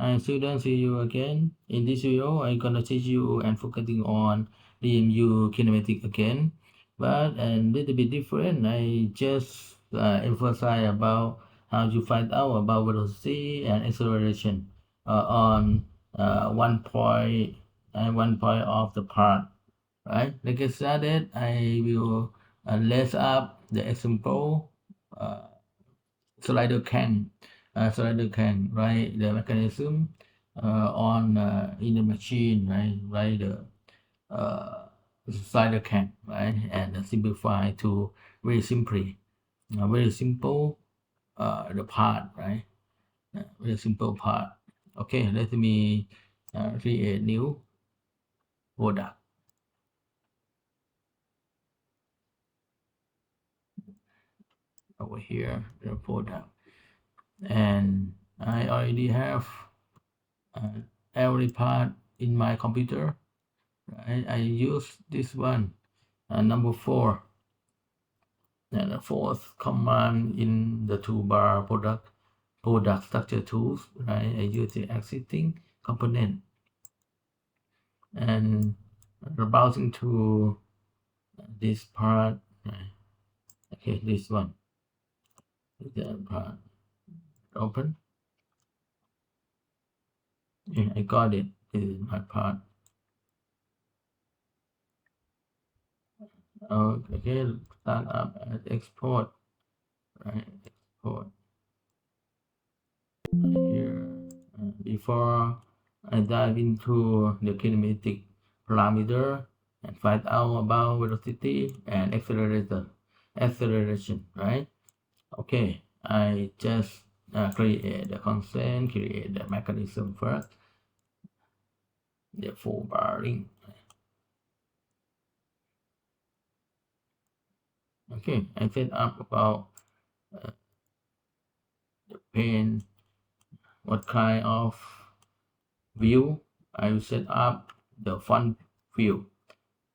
Hi students, see you again. In this video, I'm gonna teach you and focusing on DMU kinematic again, but a little bit different. I just emphasize about how to find out about velocity and acceleration on one point of the part. Right? Like I started, I will list up the example. Slider can write the mechanism on in the machine, right? Write the slider can, right? And simplify to very simply, very simple the part, right? Very simple part. Okay, let me create new product over here, the product, and I already have every part in my computer. I use this one, number 4, and the fourth command in the toolbar product structure tools. Right, I use the existing component and browsing to this part. Right. Okay, this one, the part open. Yeah, I got it. This is my part. Okay, start up and export. Right, export here. Before I dive into the kinematic parameter and find out about velocity and acceleration, right? Okay, I just create the constant, create the mechanism first, the full barring. Okay, I set up about the pane, what kind of view. I will set up the front view.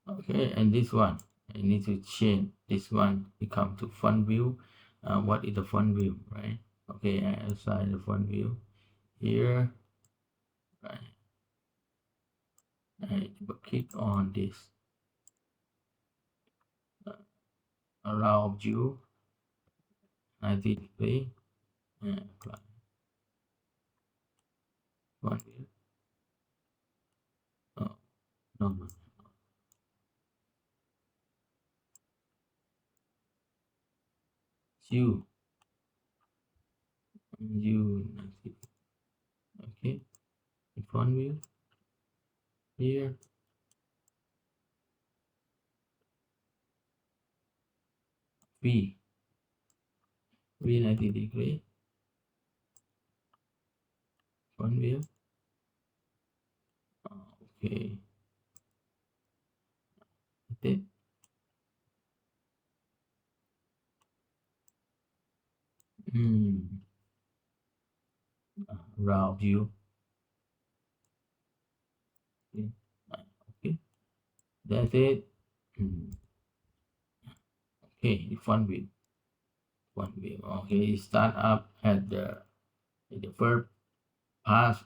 Okay, and this one I need to change this one become to front view. What is the front view, right? Okay, I assign the front view here, right? I click on this allow view 90 degree and apply front view. Oh, no, view 90. Okay, front view here, v 90 degree front view. Okay, it round view. Okay, okay, that's it. Okay, front view. Okay, start up at the first part.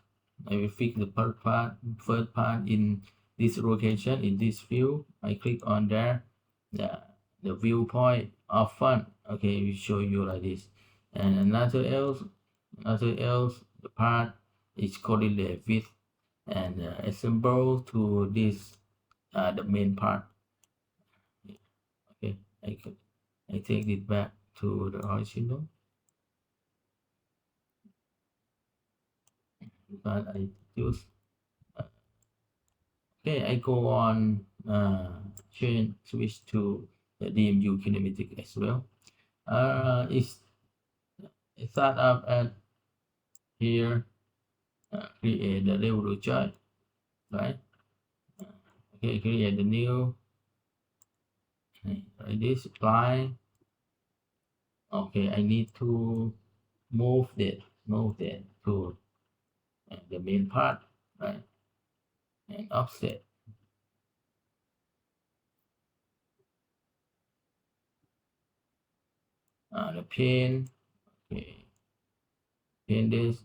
I will fix the first part in this location, in this view. I click on there, the viewpoint of front. Okay, we show you like this. And another else, the part is correlate with and assemble to this, the main part. Okay, I take it back to the original, but I use. Okay, I go on change switch to the DMU kinematic as well. It's start up at here, create the level chart, right? Okay, create the new, like this, apply. Okay, I need to move that to the main part, right? And offset the pin. Okay, pin this.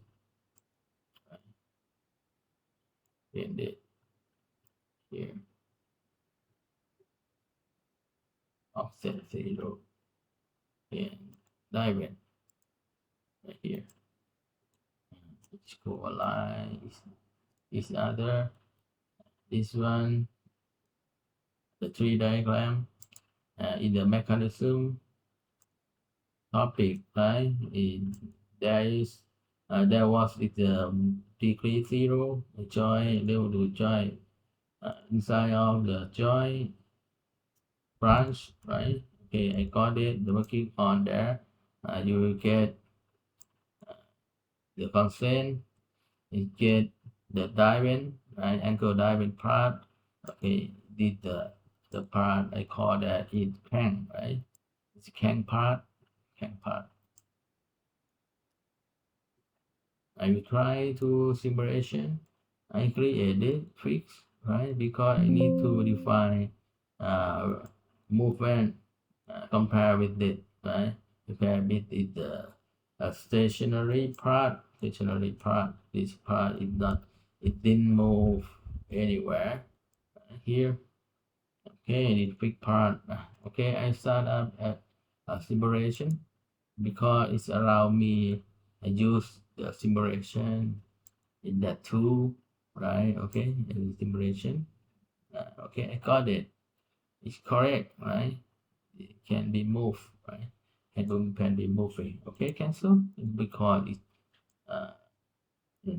and it here, offset 0, and diamond right here. Let's go align is other, this one, the tree diagram in the mechanism topic, right? There was degree 0, the joint level to joint inside of the joint branch, right? Okay, I got it. Working on there, you will get the constant. You get the diamond, right? Angle diamond part. Okay, did the part I call that is can, right? It's can part, can part. I will try to simulation. I created fix, right? Because I need to define movement compare with it, right? Compare with the stationary part. Stationary part. This part is not. It didn't move anywhere. Here, okay. I need fix part. Okay, I start up a simulation because it's allow me. I use the simulation in that tool, right? Okay, and simulation. Okay, I got it. It's correct, right? It can be moved, right? Can be moving. Okay, cancel because it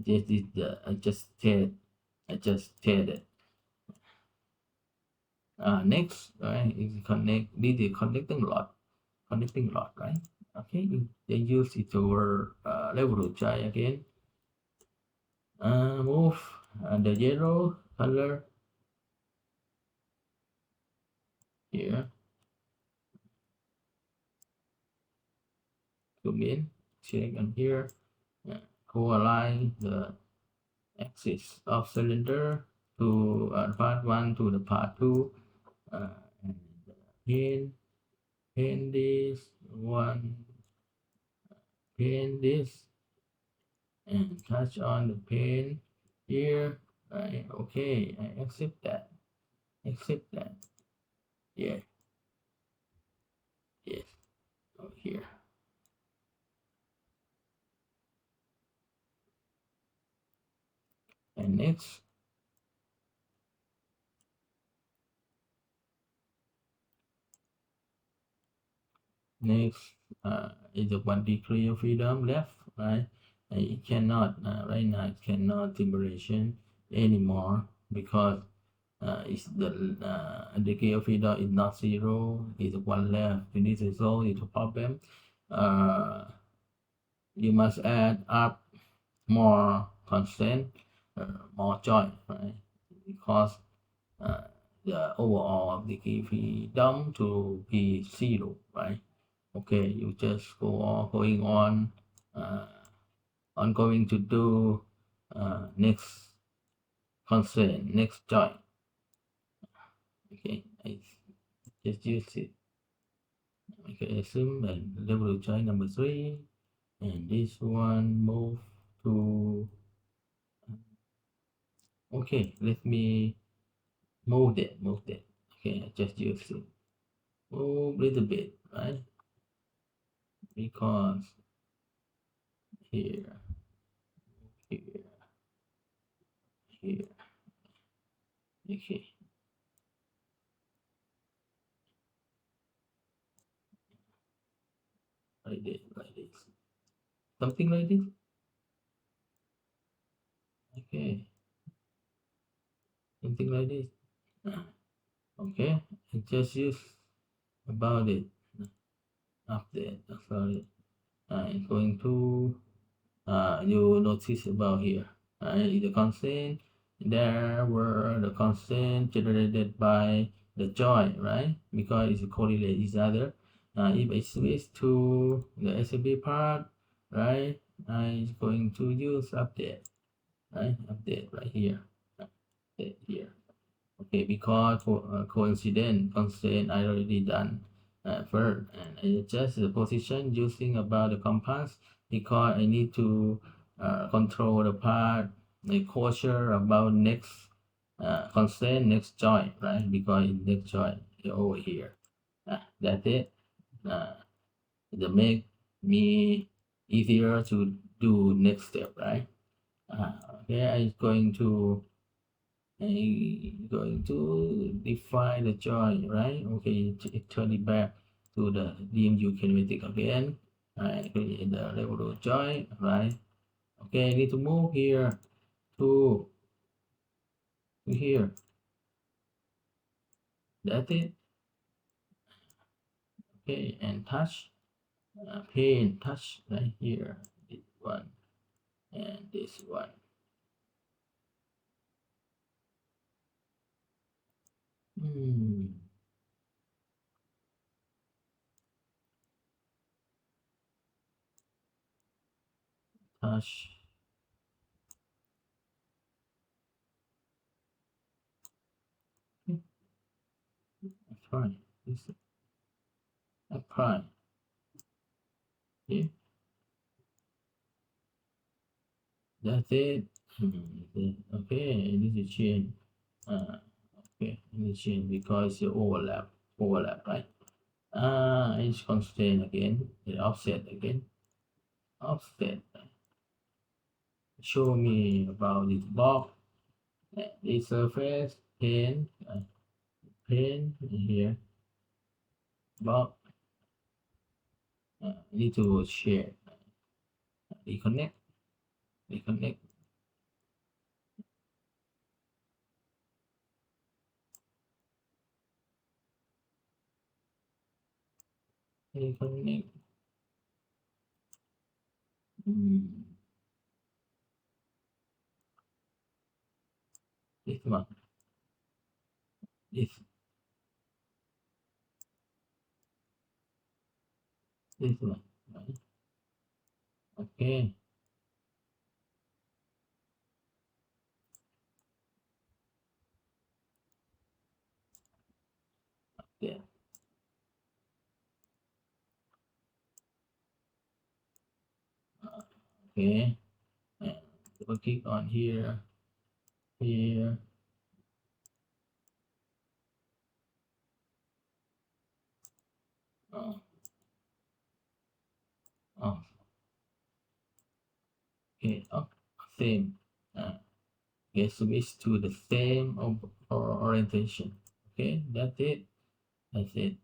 this is the adjusted it. Next, right? Is connect. This is connecting lot, right? Okay, they use it over level try again. Move the yellow color here. Zoom in, check on here. Co-align the axis of cylinder to part 1 to the part 2. And pin, pin this one, pin this, and touch on the pin here. Right? Okay, I accept that. Accept that. Yeah, yes. Over here. And next is the 1 degree of freedom left, right? And it cannot right now it cannot simulation anymore because it's the degree of freedom is not 0, it's 1 left. You need to solve the problem. uh, you must add up more constant, more joint, right? Because uh, the overall degree freedom to be 0, right? Okay, you just going on going to do next constant, next join. Okay, I just use it. Okay, assume and level join number 3, and this one move to. Okay, let me move that. Okay, I just use it. Move a little bit, right? Because here, here, here. Okay, like this, something like this. Okay, something like this. Okay, I just use about it. Update. Sorry, I'm going to you notice about here. The constant, there were the constant generated by the joint, right? Because it's correlate each other. If I switch to the SMB part, right? I'm going to use update, right? Update right here. Update here. Okay, because coincident constant I already done first, and I adjust the position using about the compass because I need to control the part a closure about next constraint, next joint, right? Because in next joint over here. That's it. Uh, that make me easier to do next step, right? Okay, I'm going to define the joint, right? Okay, turn it back to the DMU kinematic again. Right, create the level joint, right? Okay, I need to move here to here. That's it. Okay, and touch, paint, touch right here. This one and this one. Touch. Apply. This apply. Okay, that's it. Okay, I need to change. Okay, I need to change because it overlap, right? It's constraint again. It offset again. Offset. Show me about this box. This surface, pen here. Box. Need to share. Reconnect. Reconnect. Reconnect. This one. This one. Right? Okay. There. Okay. And double click on here. Here. Oh, oh. Okay. Oh, same. Okay, switch to the same orientation. Okay, that's it. That's it.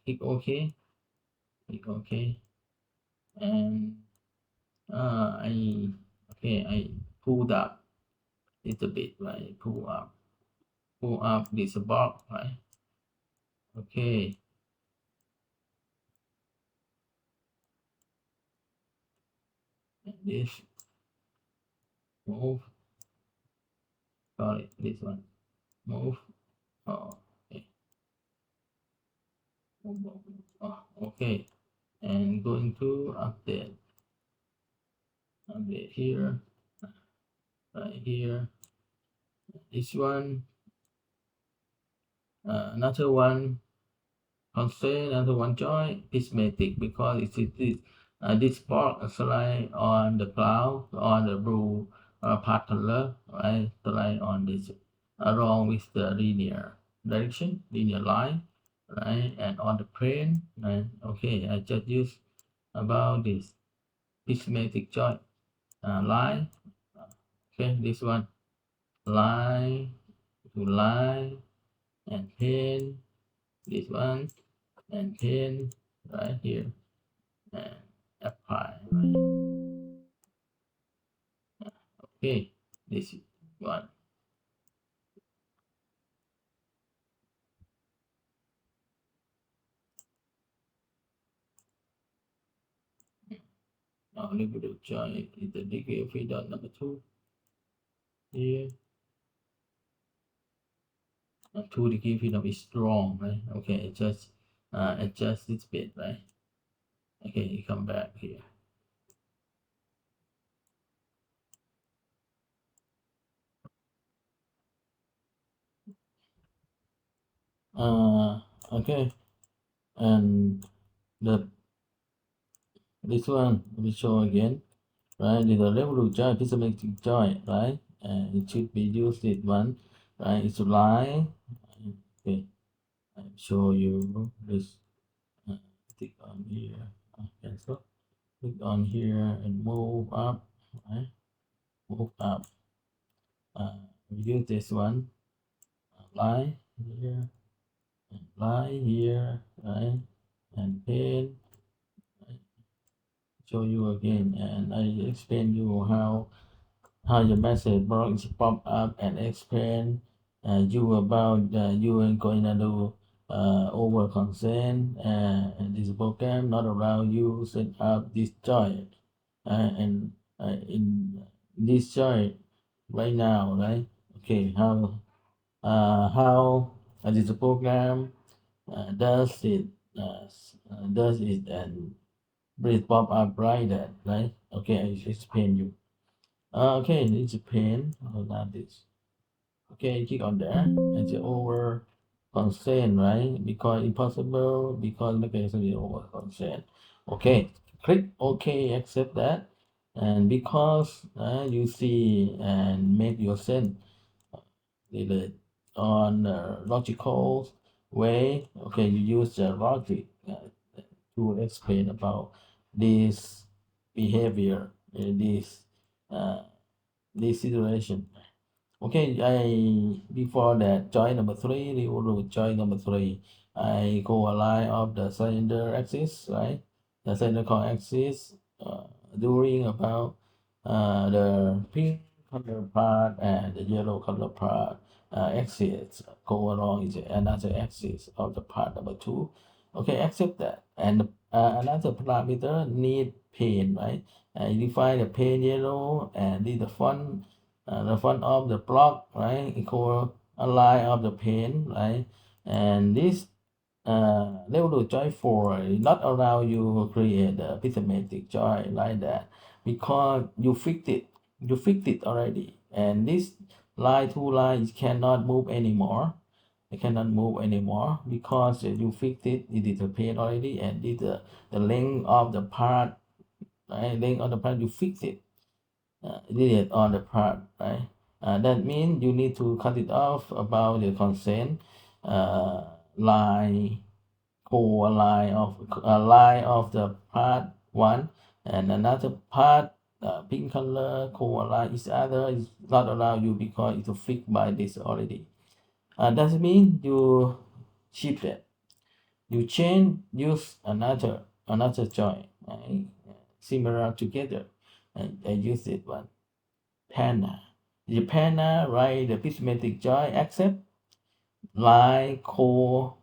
Click OK. Click OK. And I pulled up a little bit, right? Pull up this box, right? Okay. And this move. Sorry, this one move. Oh, okay. Oh, okay. And going to update here, right here. This one, another one constraint, another one joint is metric because this part slide on the cloud on the blue part color, right? Slide on this along with the linear direction, linear line, right? And on the plane, right? Okay, I just use about this metric joint line. Okay, this one line to line and pin, this one and pin right here and apply, right? Okay, this one. Now let me do join in the degree of freedom number 2 here. 2 degree freedom is strong, right? Okay, adjust this bit, right? Okay, you come back here. Okay, and the this one we show again. right? The level joint, prismatic joint, right? And it should be used this one, right? It's line. Okay, I show you this. Uh, Click on here, cancel. Click on here and move up, right? Move up. We use this one. Line here, and line here, right? And pen. I show you again, and I explain you how your message box pop up and explain you about you ain't going to do over consent and this program not allow you set up this joint and in this joint right now, right? Okay, how this program does it and please pop up right that, right? Okay, I explain you. Okay, it's a pen. Oh, not this. Okay, click on there. It's over consent, right? Because impossible, because mechanism is over consent. Okay, click OK, accept that. And because you see and make your sense delete on logical way, okay, you use the logic to explain about this behavior, uh, this situation. Okay, I before that join number three, we will join number three. I go a line of the cylinder axis, right? The cylindrical axis during about the pink color part and the yellow color part axis go along is another axis of the part number two. Okay, accept that. And another parameter need paint, right? I define the paint yellow and the font of the block, right, equal a line of the pen, right? And this level joint 4 not allow you create a prismatic joint like that because you fixed it already. And this line two lines cannot move anymore. It cannot move anymore because you fixed it. It is a pen already, and this the length of the part, right? Length of the part you fix it needed on the part, right? That means you need to cut it off about the consent line, core line of the part one, and another part pink color core line is other is not allow you because it's fixed by this already. That means you shift it. You change use another joint, right? Similar together, and use it one. Panna. The panna, right? The prismatic joint accept line core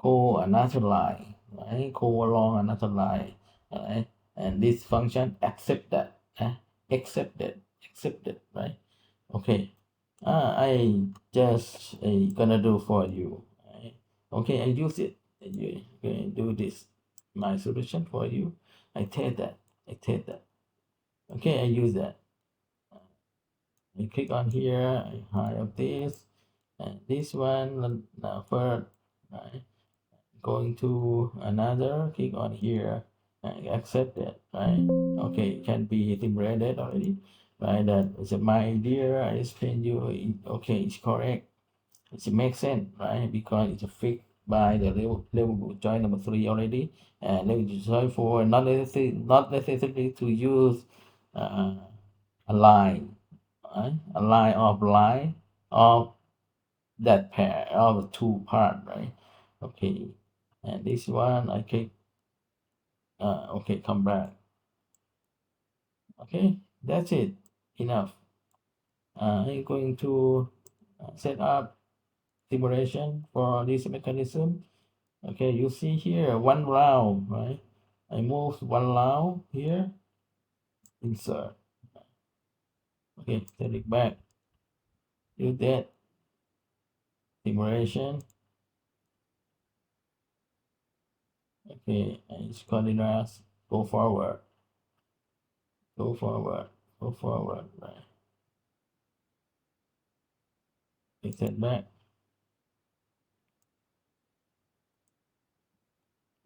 another line, right? Core along another line, right? And this function accept that, accept it, right? Okay. I just gonna do for you, right? Okay, I use it. And you can do this. My solution for you. I take that. I take that. Okay, I use that. I click on here, I hide this, and this one now first, right? Going to another, click on here, and accept it, right? Okay, can be liberated already, right? That is my idea. I explain you. Okay, it's correct. It makes sense, right? Because it's fixed by the level joint number three already, and level joint four not necessarily to use uh, a line, right? A line of that pair of two part, right? Okay, and this one I click. Okay, come back. Okay, that's it. Enough. I'm going to set up simulation for this mechanism. Okay, you see here one round, right? I move one round here, insert. Okay, set it back. Do that simulation. Okay, and it's coordinates. Go forward. Go forward. Go forward. Right. Take that back.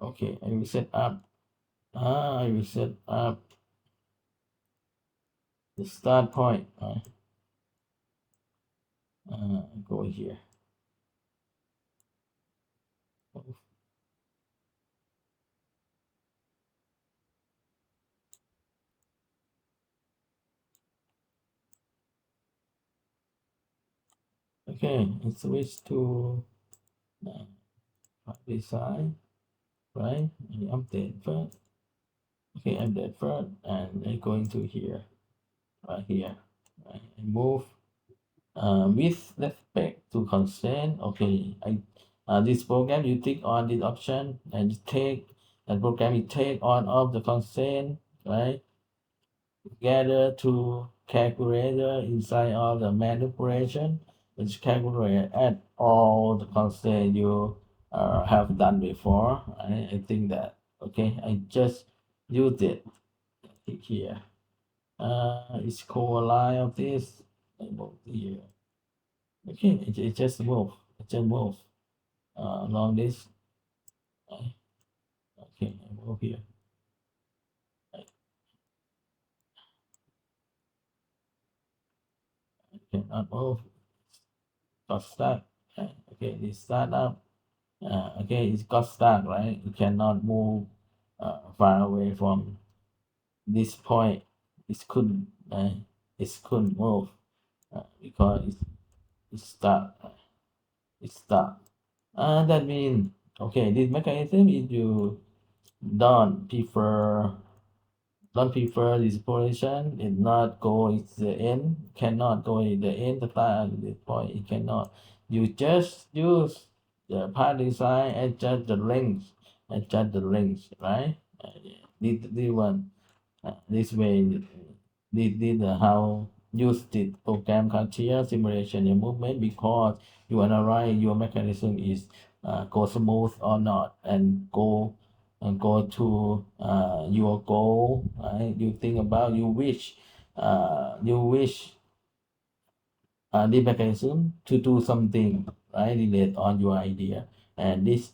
Okay, I will set up. I will set up the start point. Go here. Okay, and switch to design, right? And update first. Okay, update first, and I'm going to here, right here, right? And move with respect to consent. Okay, this program you click on this option and you take that program you take on of the consent, right? Gather to calculator inside of the manipulation, which calculate at all the constant you have done before. I think that okay. I just use it here. It's core line of this. I move here. Okay, it just move. It just move along this. Okay, I move here. I cannot move. Got stuck. Okay, this start up. Okay, it's got stuck, right? You cannot move far away from this point. It couldn't, it couldn't move because it's stuck. It's stuck. That means, okay, this mechanism is you don't prefer don't prefer this position. It not go at the end. Cannot go at the end. The start at this point. It cannot. You just use the part design, adjust the length, right? This one, this way, this how use the program CATIA simulation and movement because you analyze your mechanism is go smooth or not and go to your goal, right? You think about you wish the mechanism to do something, right, relate on your idea, and this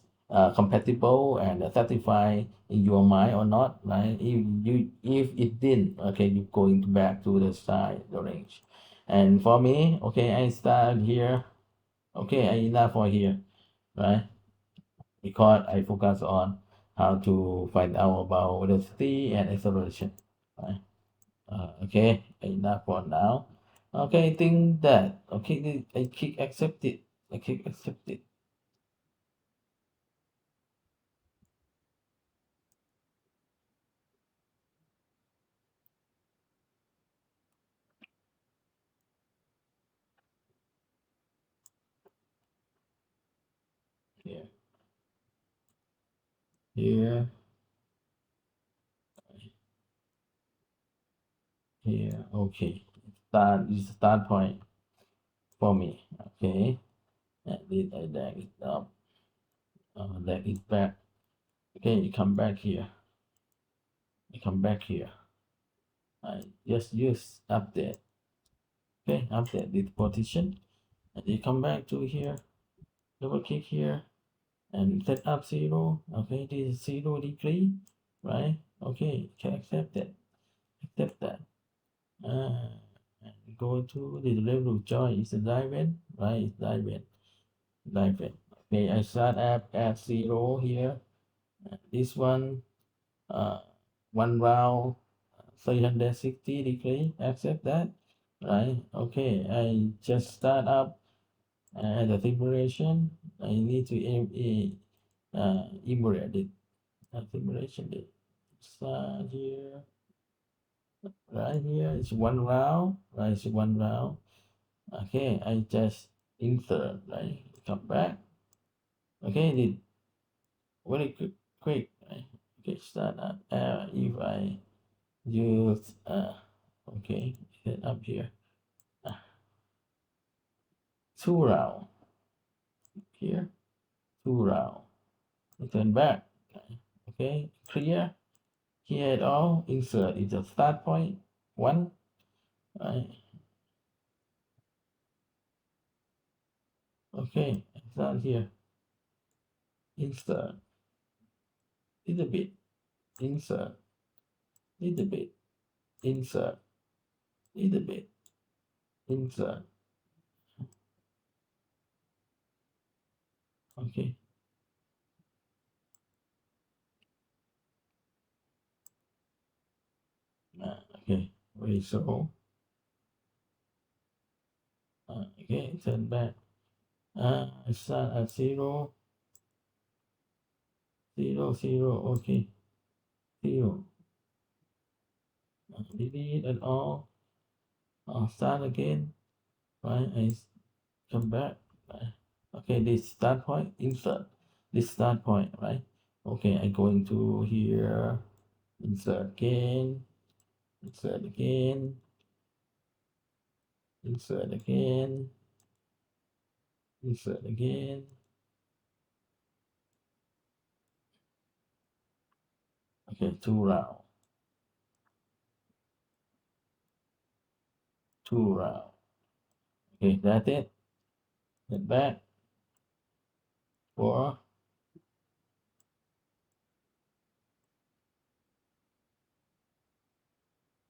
compatible and satisfy in your mind or not, right? If it didn't, okay, you going back to the side the range. And for me, okay, I start here. Okay, I enough for here, right? Because I focus on how to find out about velocity and acceleration, right? Okay, enough for now. Okay, I think that okay, I click accept it. I click accept it. Here, here, here. Okay, start is start point for me. Okay, and this I drag it up. Drag it back. Okay, you come back here. You come back here. I just use update. Okay, update this position, and you come back to here. Double click here and set up 0. Okay, this is 0 degree, right? Okay, can accept that. Accept that. And go to the level join is a diamond, right? It's diamond. Okay, I start up at 0 here. This one, uh, one round, 360 degree. Accept that, right? Okay, I just start up the simulation. I need to emulate it. Simulation it. Start here. Right here is one round, right? It's one round. Okay, I just insert, right? Come back. Okay, did very quick, right? Okay, start up. If I use okay, set up here. Uh, two round here, two round. Return back. Okay, clear. Here at all. Insert is the start point one. Right. Okay, start here. Insert. Little bit. Insert. Little bit. Insert. little bit, insert. Okay. Okay. Wait, so okay, turn back. Start at 0, 0, 0. Okay, 0. Delete and all. Start again. Right, come back. Right. Okay, this start point, insert. This start point, right? Okay, I'm going to here, insert again, insert again, insert again, insert again. Okay, 2 round, 2 round. Okay, that's it. Get back for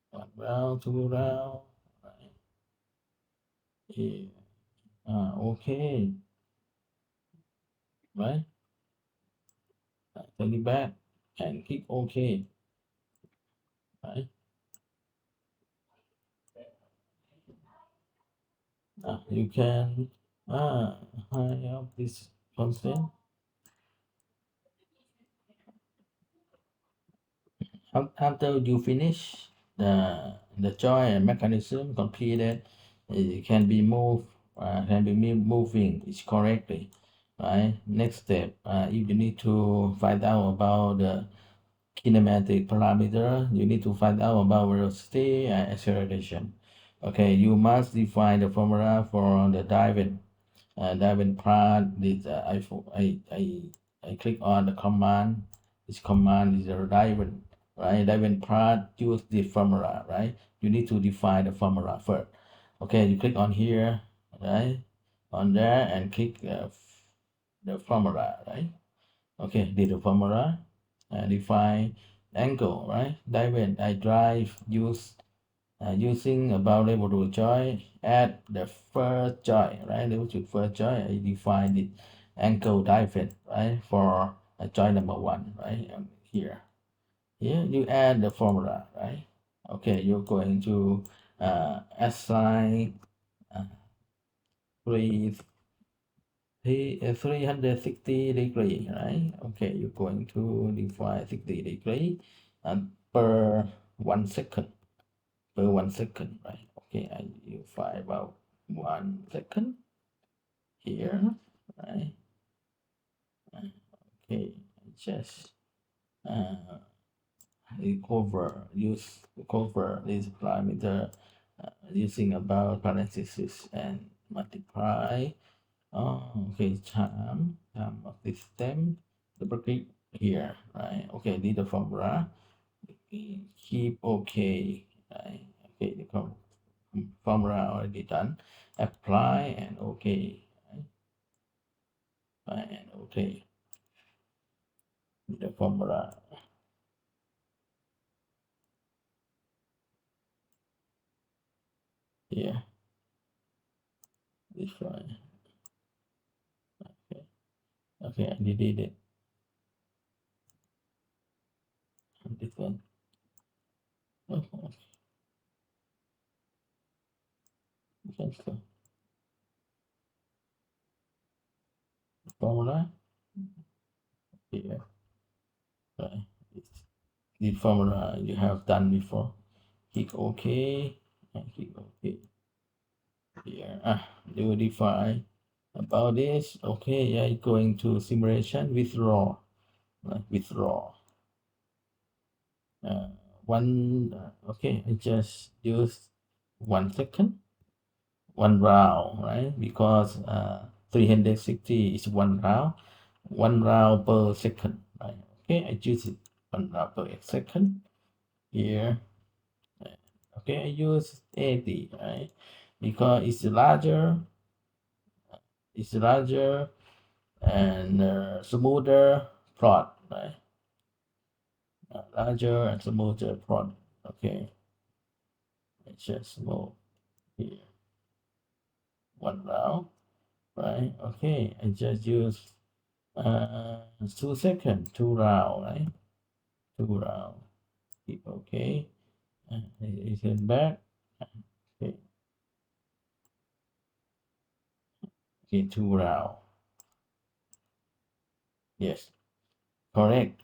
1 round, 2 round. Right here. Okay, right? Take it back and click OK. Right? You can hide up this constant. After you finish the joy mechanism completed, it can be moved, moving it correctly. Right. Next step, if you need to find out about the kinematic parameter, you need to find out about velocity and acceleration. Okay, you must define the formula for the diving part. This I click on the command. This command is a diving, right? Diving part use the formula, right? You need to define the formula first. Okay, you click on here, right? On there and click the formula, right? Okay, did the formula and define angle, right? Diving, I drive using about level to join at the first join, right? Level to first join, I define the angle diving, right? For a join number 1, right? Here, you add the formula, right? Okay, you're going to assign uh, 360 degree, right? Okay, you're going to define 60 degree per 1 second. Per 1 second, right? Okay, I define about 1 second here, right? Okay, just uh, cover this parameter using about parentheses and multiply. Okay, time of this stem, double click here, right? Okay, need the formula. Keep okay, right? Okay, the formula already done. Apply and okay, right? And okay, the formula here, this one. Okay, okay, I delete it. And this one. Oh, okay, cancel. Formula here, right? It's the formula you have done before. Click OK and click OK here. Do define about this. Okay, yeah, going to simulation, withdraw, right? Withdraw. Okay, I just use 1 second, 1 round, right? Because 360 is 1 round, 1 round per second, right? Okay, I use it 1 round per second here. Okay, I use 80, right? Because it's larger and smoother plot, right? Larger and smoother plot. Okay, Let's just move here one round, right? Okay, I just use 2 seconds, 2 round, right? 2 round. Keep okay. It's in back. Okay, okay, 2 round. Yes, correct.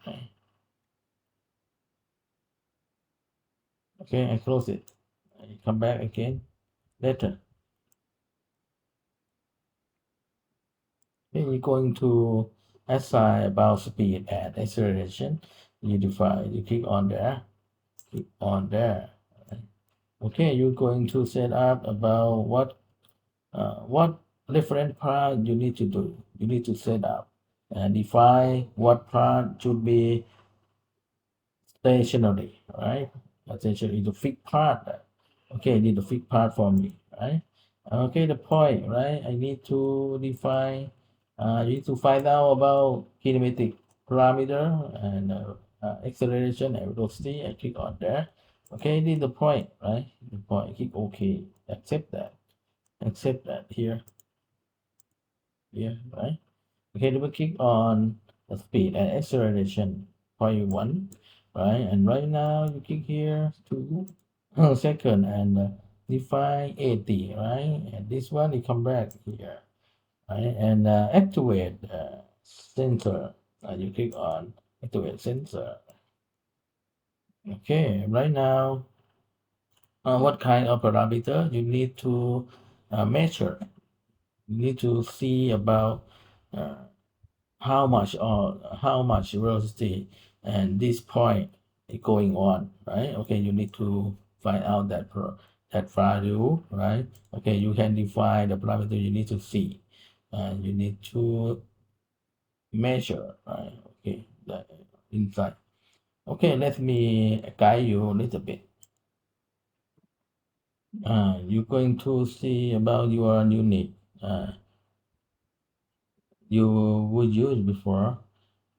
Okay, I close it. I come back again later. Okay, you're going to assign about speed and acceleration. You define, you click on there, click on there. Okay, you're going to set up about what different part you need to do. You need to set up and define what part should be stationary, right? Attention is the fixed part. Okay, need the fixed part for me, right? Okay, the point, right? I need to define. You need to find out about kinematic parameter and acceleration and velocity. I click on there. Okay, need the point, right? The point. Click OK. Accept that. Accept that here. Here, right? Okay, double click on the speed and acceleration point one, right? And right now you click here to second and define 80, right? And this one you come back here, right? And activate sensor. You click on activate sensor. Okay, right now, what kind of parameter you need to measure? You need to see about uh, how much velocity and this point is going on, right? Okay, you need to find out that value, right? Okay, you can define the parameter you need to see, and you need to measure, right? Okay, the inside. Okay, let me guide you a little bit. You're going to see about your unit you would use before,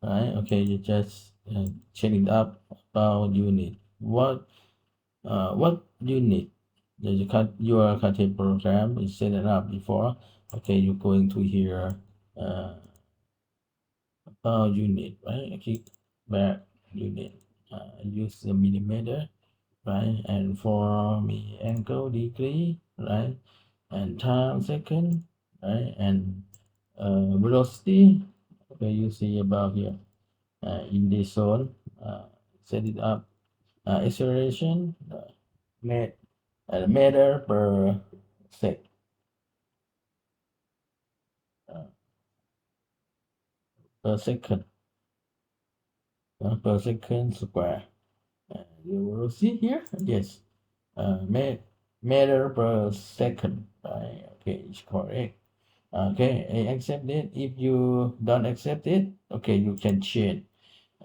right? Okay, you just check it up about unit. What unit that your CATIA program is set it up before? Okay, you're going to hear about unit, right? I click back unit. Use the millimeter, right? And for me, angle degree, right? And time second, right? And velocity. Okay, you see about here in this zone. Set it up. Acceleration meter per sec uh, per second per second square. You will see here. Yes, meter per second. Right? Okay, it's correct. Okay, I accept it. If you don't accept it, okay, you can change.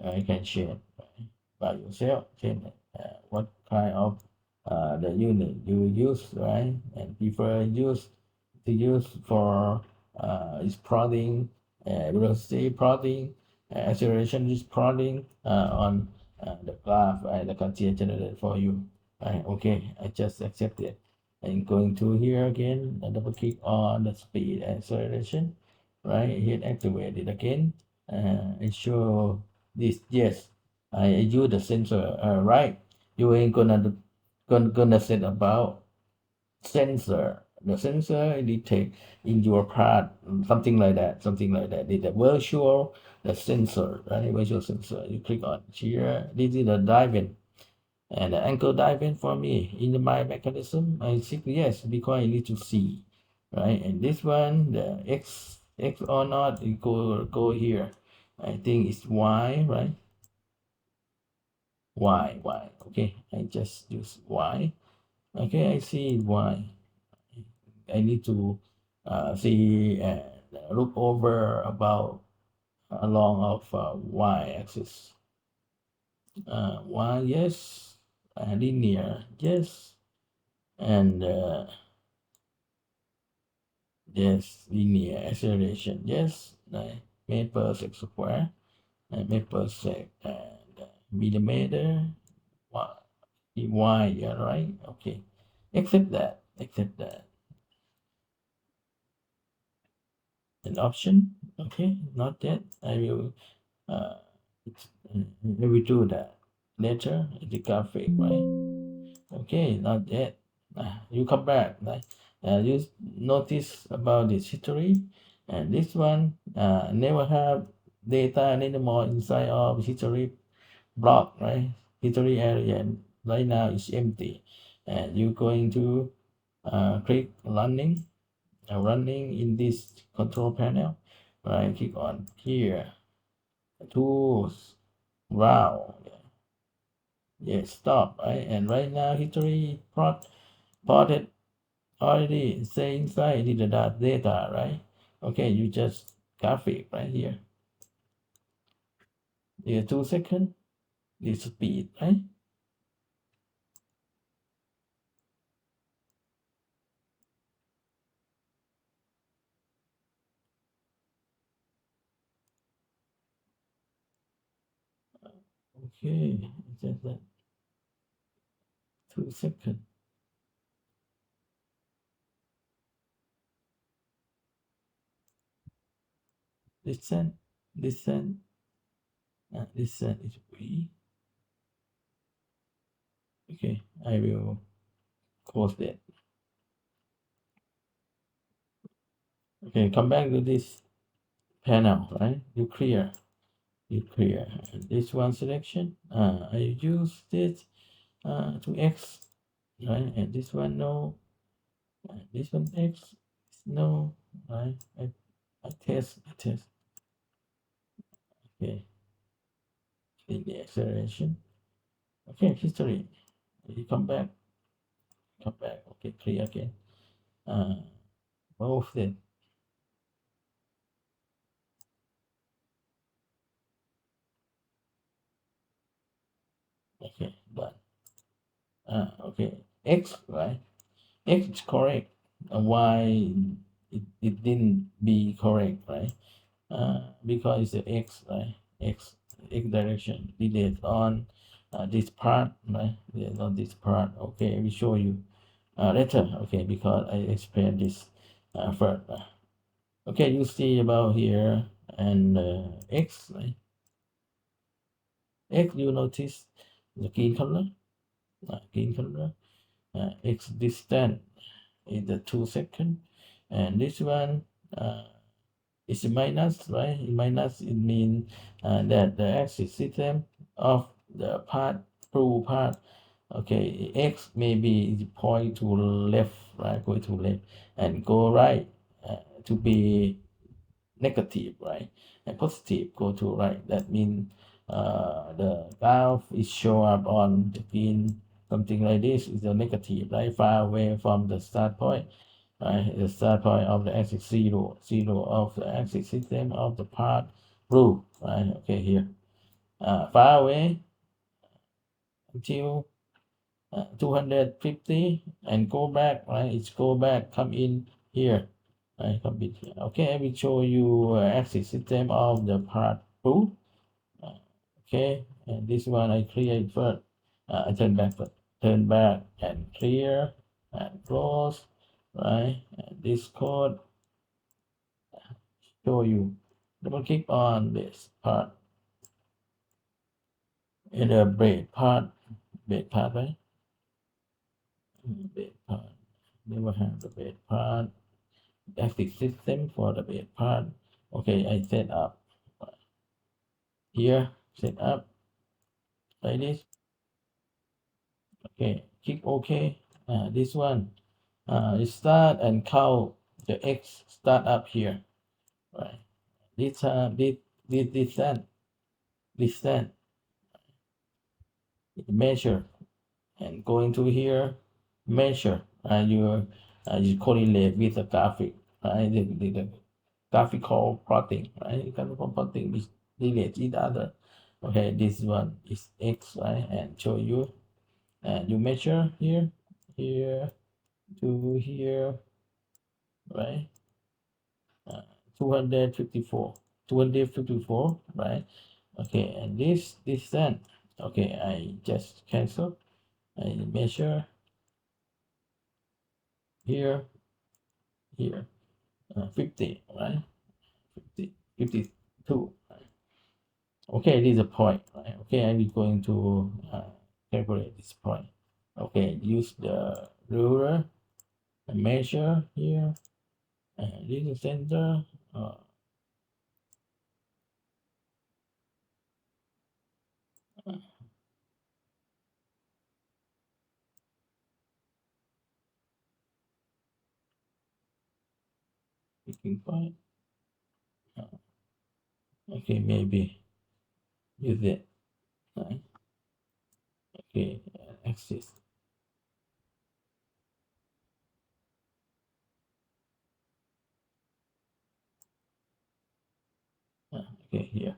You can change by yourself. Change what kind of the unit you use, right? And prefer use to use for is prodding, velocity prodding, acceleration is prodding on the graph the CATIA generated for you. Okay, I just accept it. I'm going to here again and double click on the speed and acceleration, right? Hit activate it again. And show this. Yes, I use the sensor. Right, you ain't gonna set about sensor. The sensor detect in your part, something like that, something like that. The virtual, the sensor, right? Virtual sensor. You click on here. This is the diving and the ankle diving for me in my mechanism. I think yes because I need to see, right? And this one, the X or not, you go here. I think it's Y, right? Y. Okay, I just use Y. Okay, I see Y. I need to see and look over about along of Y axis. Y, yes. Linear, yes. And yes, linear acceleration, yes. Made per sec square, made per sec, and millimeter, y, yeah, right? Okay. Accept that. Accept that. An option. Okay, not yet. Uh, I will do that later in the graphic, right? Okay, not yet. You come back, right? You notice about this history, and this one never have data anymore inside of history block, right? History area, and right now it's empty, and you're going to click running in this control panel, right? Click on here, tools, wow, yes, stop, right? And right now history plotted already say inside the data, right? Okay, you just graphic right here. Here 2 seconds, the speed, right? Okay, just that 2 seconds. Listen, listen, listen is we. Okay, I will close that. Okay, come back to this panel, right? You clear this one selection. I use this to X, right? And this one no, this one X no, right? I test. Okay, in the acceleration. Okay, history. You come back. Okay, clear again. Uh, move it. Okay, done. Okay, X, right? X is correct. Y it didn't be correct, right? Because it's the X, right? X direction. Delete on this part, right? Delete on this part. Okay, we show you later. Okay, because I explained this first. Okay, you see about here and X, right? X, you notice the green color, green color. X distance is the 2 second, and this one. It's minus, right? Minus it means that the axis system of the part through part. Okay, x maybe point to left, right? Go to left and go right to be negative, right? And positive go to right. That means the valve is show up on the pin. Something like this is a negative, right? Far away from the start point, right? The start point of the axis zero of the axis system of the part rule, right? Okay, here, far away until 250 and go back, right? It's go back, come in here, right? Come in here. Okay, I will show you axis system of the part rule. Okay, and this one I clear it first. I turn back and clear and close, right? And this code show you. Double click on this part in the braid part, right? Braid part. Never have the braid part. Active system for the braid part. Okay, I set up here. Set up like this. Okay, click OK. This one. Start and count the X start up here. Right. This distance measure and going to here measure you correlate with the graphic, right? The graphical plotting, right? Graphical plotting is relate each other. Okay, this one is X, right? And show you and you measure here to here, right? uh, 254 254, right? Okay, and this distance, okay, I just cancel. I measure here, here, 50, right? 50, 52. Right? Okay, this is a point, right? Okay, I'm going to calculate this point. Okay, use the ruler and measure here, and this is center. Picking point. Okay, maybe use it. Right? Okay, axis. Okay, here.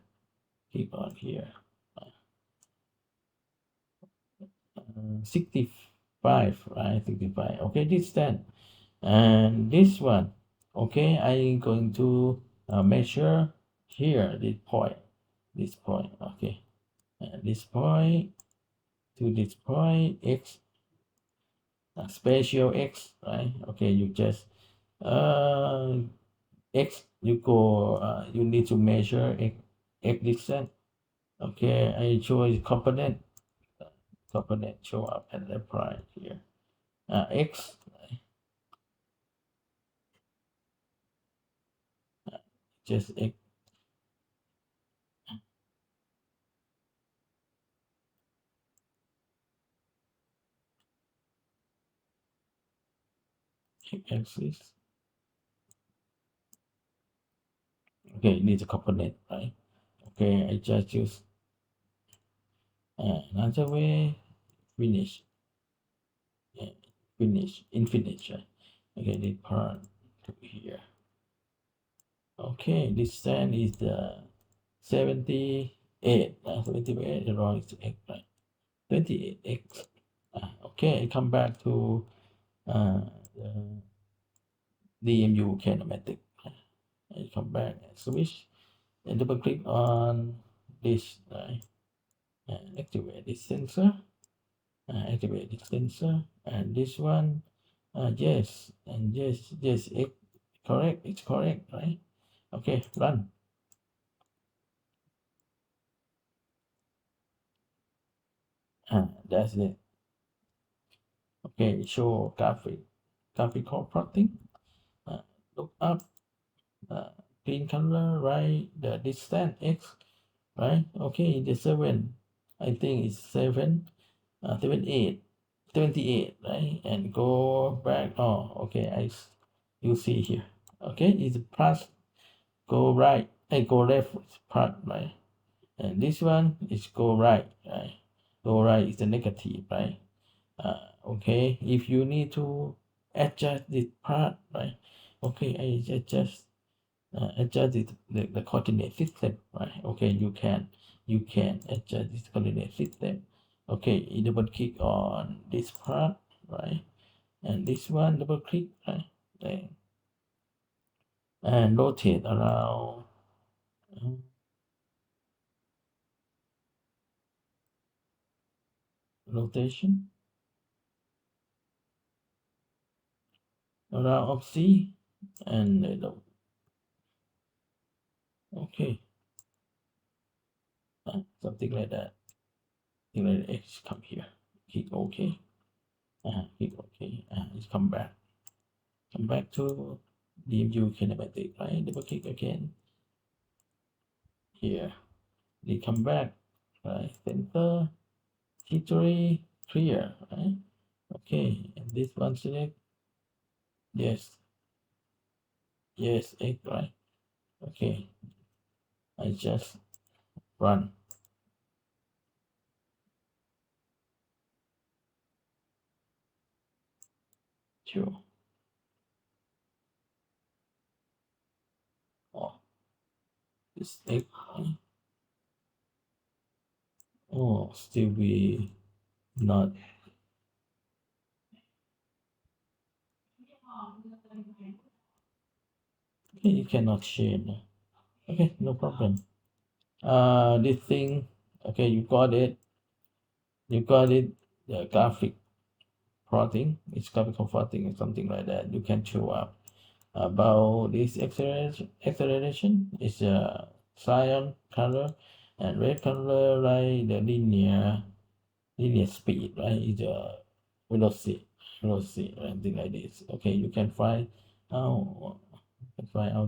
Keep on here. 65, right? 65. Okay, this 10. And this one, okay, I'm going to measure here this point, okay, and this point to this point, x, spatial x, right? Okay, you just x, you go, you need to measure x distance. Okay, I show you component show up at the point here. X, just x, axis. Okay, needs a component, right? Okay, I just use another way, finish, finish, infinite, right? Okay, the part to here. Okay, this stand is the 78, 78, the wrong is x, right? 28x. Okay, I come back to the DMU kinematic. I come back and switch and double click on this, right? And activate this sensor, activate this sensor, and this one, yes, and yes, it correct, it's correct, right? Okay, run. That's it. Okay, show graphical plotting. Look up, green color, right? The distance x, right? Okay, the 7, I think it's 7, 78, 78, right? And go back. Oh, okay, you see here. Okay, it's plus, go right, and go left, part, right? And this one is go right, right? Go right is the negative, right? Okay, if you need to adjust this part, right? Okay, I adjust the coordinate system, right? Okay, you can adjust this coordinate system. Okay, you double click on this part, right? And this one double click, right? Then, and rotate around, uh, rotation around of C, and okay, something like that. Something like that. X come here. Click OK. Click OK. It's come back. Come back to DMU kinematic, right? Double click again here. They come back, right? Center, T3, clear, right? Okay, and this one select, yes, yes, X, right? Okay, I just run. Sure. Oh, this X, right? Oh, still be not. Okay, you cannot change. Okay, no problem. This thing, okay, you got it. You got it. The graphic plotting, it's graphical plotting or something like that. You can show up about this acceleration is a cyan color, and red color like the linear speed, right? Is a velocity, something like this. Okay, you can find out,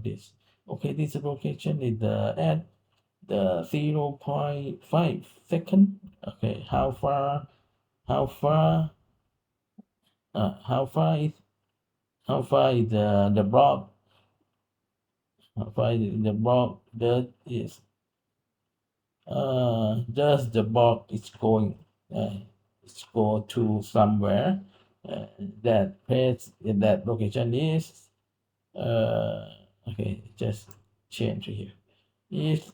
this. Okay, this location is at the 0.5 second. Okay, how far uh, how far is how far is the block how far is the block that is just the block is going uh, it's go to somewhere, uh, that place in that location is uh okay, just change here is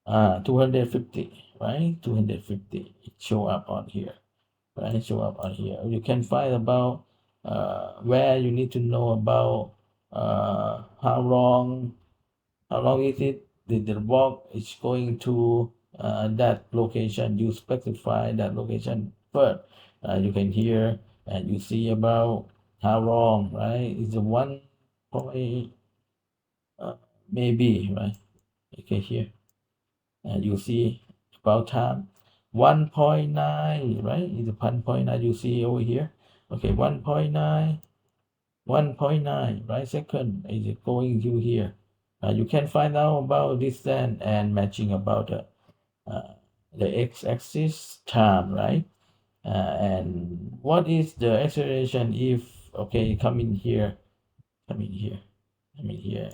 250, right? 250, it show up on here, right? Show up on here. You can find about where you need to know about how long is it the walk is going to that location. You specify that location first. You can hear and you see about how long, right? It's a one point, uh, maybe, right? Okay, here and you see about time 1.9, right? It's a 1.9, you see over here. Okay, 1.9 right second is it going to here. You can find out about distance and matching about uh, the x-axis time, right? And what is the acceleration if, okay, come in here come in here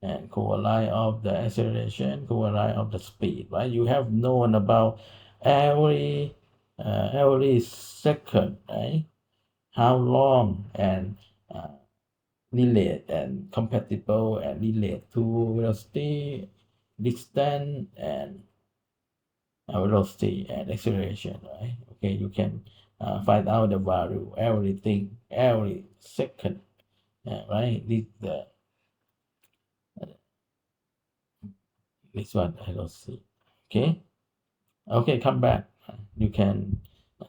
and co-align of the acceleration, co-align of the speed, right? You have known about every second, right? How long and relate and compatible and relate to velocity, distance, and velocity and acceleration, right? Okay, you can find out the value, everything, every second, right? This one I don't see. Okay, okay, come back. You can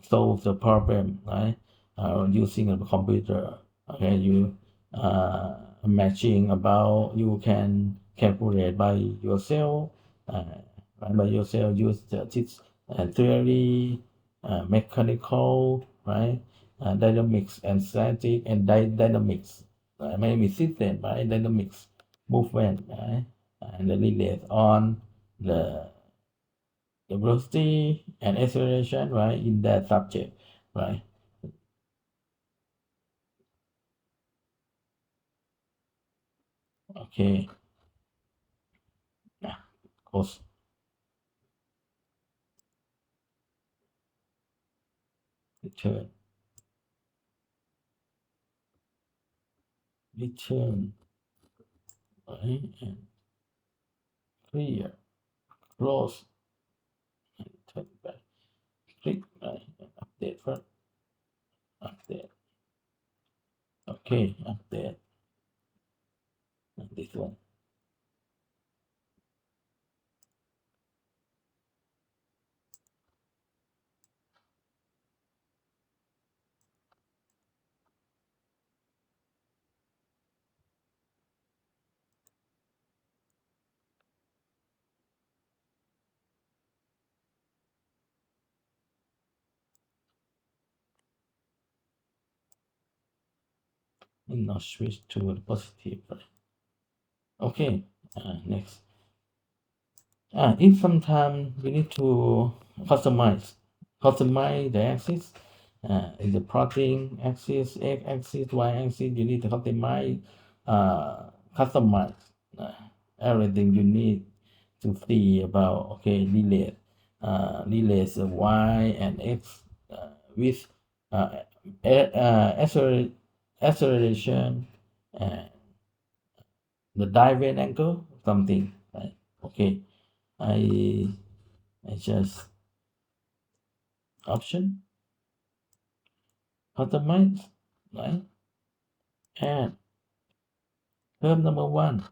solve the problem, right? Using a computer. Okay, you matching about you can calculate by yourself. By yourself, use this theory, mechanical, right? Dynamics and static and dynamics. Maybe system, right? Dynamics, movement, right? And the relate on the velocity and acceleration, right, in that subject, right? Okay, yeah, close, return, return, right, and clear, close, and turn back, click, right, and update first, update, okay, update, and this one, and now switch to the positive, right? Okay, next. If sometimes we need to customize the axis, in the plotting axis, x axis, y axis, you need to customize uh, everything you need to see about, okay, relays y and x with uh, acceleration and the diving angle, something, right? Okay, I I just option customize, right? And term number one,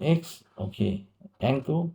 x, okay, angle,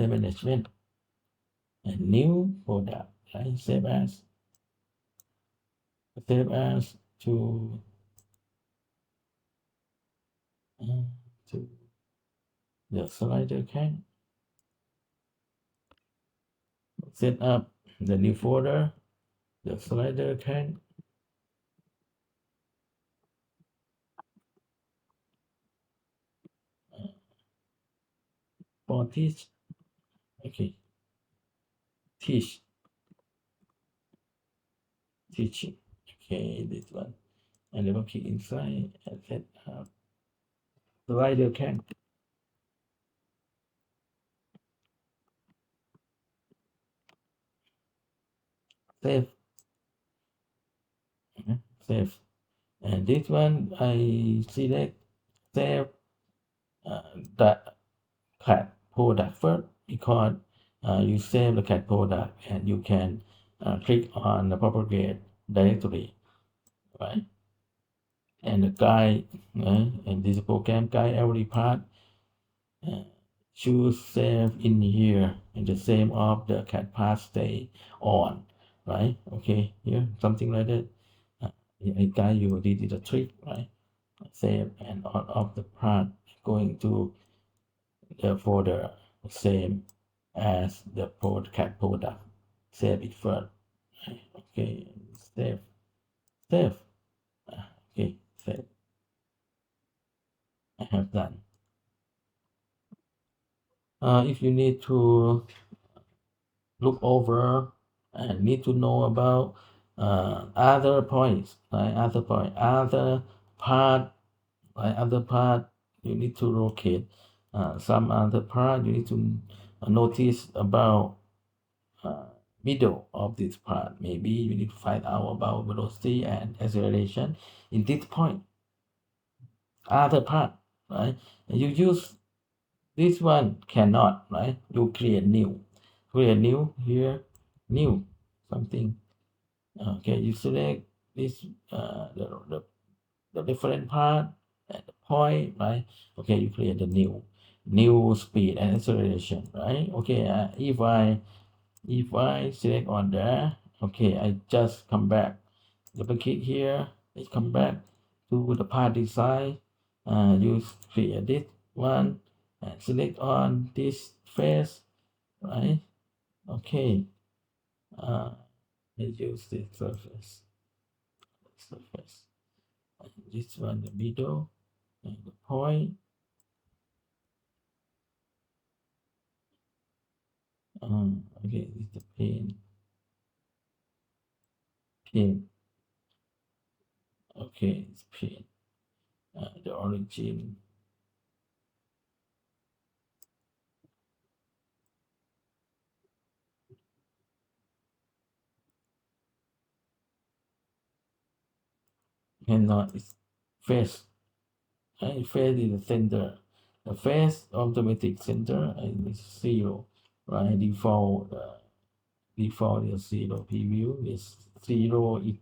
save management, and new product, right? Save as to uh, to the slider can set up the new folder. The slider can for teach. Okay, teach teaching. Okay, this one. And double click inside and set up slider can save. Save. And this one I select save that cat product first because you save the cat product and you can click on the propagate directory, right? And the guide and this program guide every part. Uh, choose save in here and the same of the cat part stay on, right? Okay, here something like that. I guide you. This is a trick, right? Save and on of the part going to the folder same as the cat product. Save it first. Okay, save. Okay, save. I have done. If you need to look over and need to know about other points, right? Other part, right? Other part you need to locate. Some other part you need to notice about uh, middle of this part. Maybe you need to find out about velocity and acceleration in this point. Other part, right? You use this one cannot, right? You create new here, new something. Okay, you select this the different part at the point, right? Okay, you create the new speed and acceleration, right? Okay, if I select on there, okay, I just come back, double click here, I come back to the part design, use create this one, and select on this face, right? Okay, I use this surface, and this one, the middle, and the point, okay, this is the pin, okay, it's pin, the origin, and not its face. And phase is the center. The phase automatic center is 0, right? Default is 0. Preview is 0 is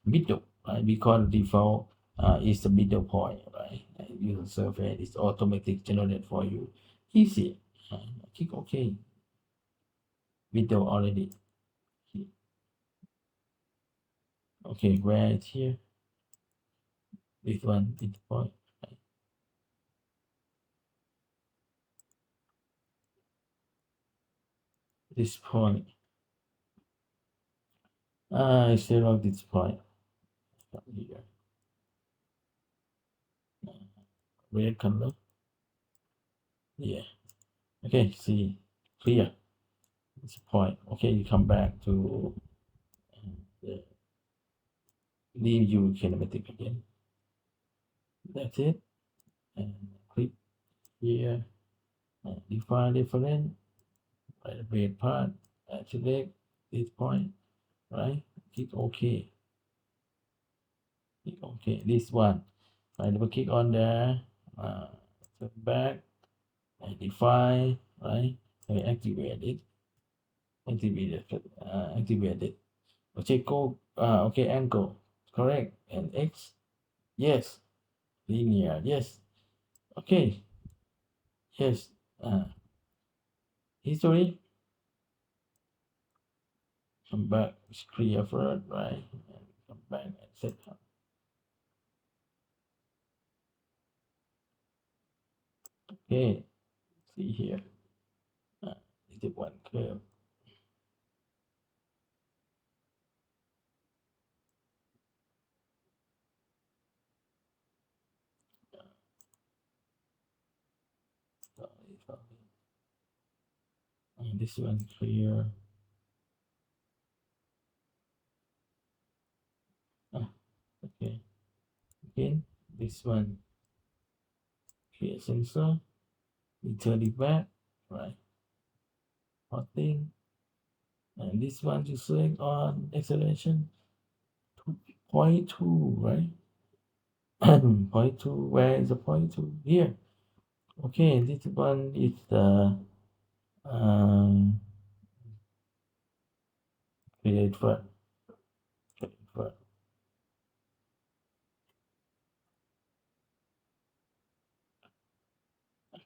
middle, right? Because default is the middle point, right? And user surface is automatic generated for you. Easy. Click OK. Middle already. Okay, where it's here? This one, this point. Right? This point. I select this point. Here. Red color. Yeah. Okay, see, clear. It's a point. Okay, you come back to the leave you kinematic again. That's it. And click here and define different by the base part and select this point, right? Click OK. Click OK. This one. I double click on there. Turn back and define, right? I activate it. Activate it. Okay, go. Okay, angle. Correct. And X. Yes. Linear. Yes. Okay. Yes. history. Come back, it's clear first, right? And come back and set up. Okay, see here. Is it one curve? Sorry. And this one clear. Okay. Again, this one clear sensor. We turn it back, right? Plotting. And this one you select on acceleration 2.2, right? Point two, where is the point two? Here. Okay, this one is the um, create for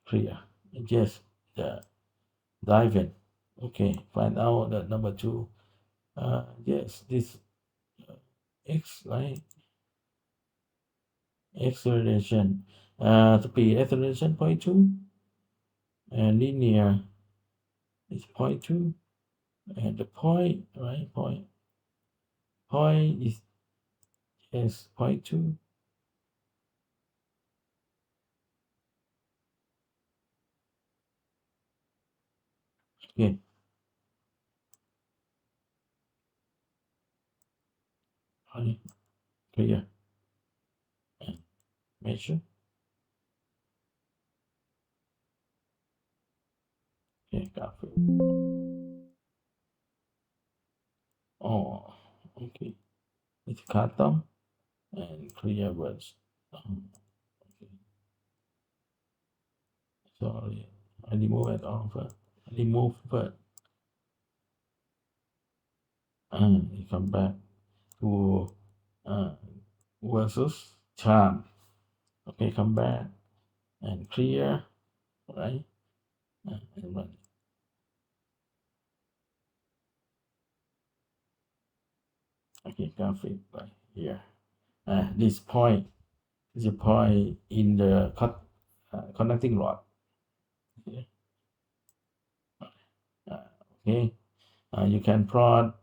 clear. Yes, the dive in. Okay, find out that number two. Yes, this x, right? Acceleration. Speed acceleration point two, and linear is point two, and the point, right? Point is yes point two. Okay, point clear and measure. Okay, got it. Oh, okay. It's custom and clear words. Okay. Sorry, I remove it all first. Remove first. And you come back to uh, versus charm. Okay, come back and clear, right? And run. Okay, graphic right here. This point is a point in the connecting rod. Okay, uh, okay. You can plot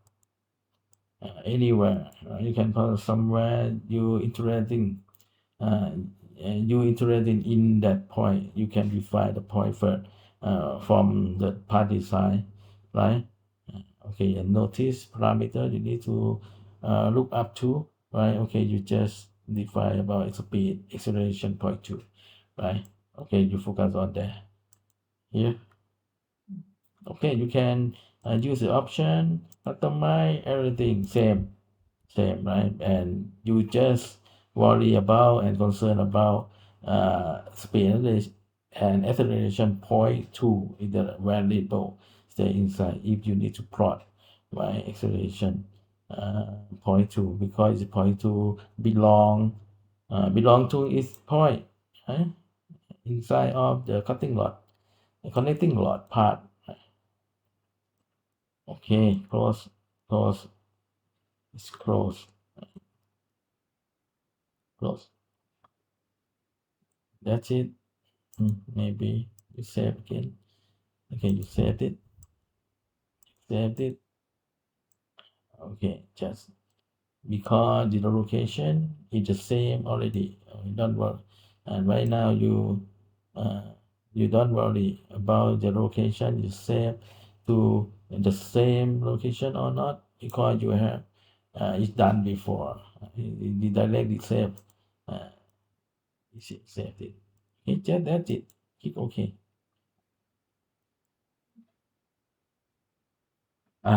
anywhere. You can plot somewhere you interesting. Uh, you interested in that point. You can define the point first from the part design, right? Okay, and notice parameter you need to look up to, right? Okay, you just define about speed, acceleration point two, right? Okay, you focus on that here. Okay, you can use the option, customize everything, same, right? And you just worry about and concern about speed and acceleration point two in the variable stay inside if you need to plot, right? Acceleration point two, because point two belong to its point, right? Inside of the connecting rod part. Okay, close, it's close. That's it. Maybe you save again. Okay, you saved it. Okay, just because the location is the same already. Don't worry. And right now uh, you don't worry about the location you save to the same location or not, because you have it's done before. The directly save. Uh, saved it. Okay, just that's it. Click OK.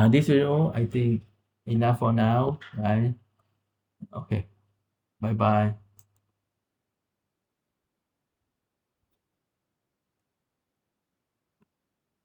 This video, I think enough for now, right? Okay, bye bye.